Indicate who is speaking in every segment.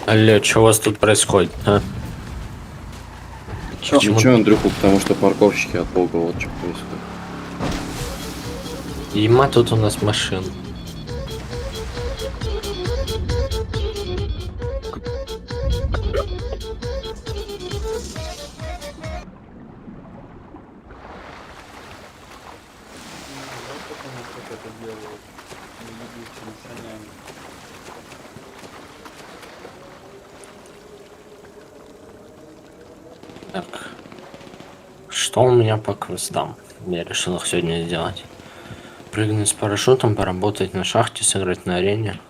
Speaker 1: Алло, что у вас тут происходит, а?
Speaker 2: Ничего, Андрюху, потому что парковщики от бога, вот что происходит.
Speaker 1: Ема тут у нас машин. Так. Что у меня по квестам? Я решил их сегодня сделать. Прыгнуть с парашютом, поработать на шахте, сыграть на арене.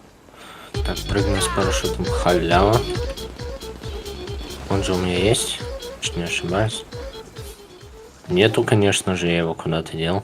Speaker 1: Так, прыгнуть с парашютом, халява. Он же у меня есть, если не ошибаюсь. Нету, конечно же, я его куда-то дел.